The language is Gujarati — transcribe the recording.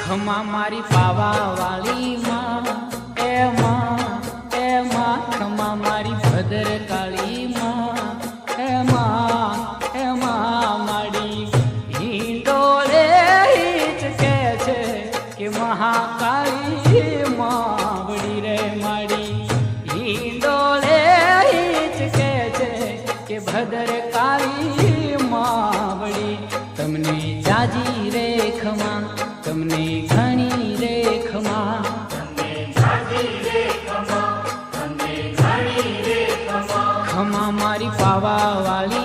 ખમા મારી પાવા વાળી માં એ માં ખમા મારી ભદ્ર કાળી માં એ માં માડી હિંડોળે હિચકે છે કે મહાકાળી માવડી રે માડી હિંડોળે હિચકે છે કે ભદ્ર કાળી માવડી તમને જાજી રે ખમા તમને ઘણી રે ખમા ખમા મારી પાવા વાળી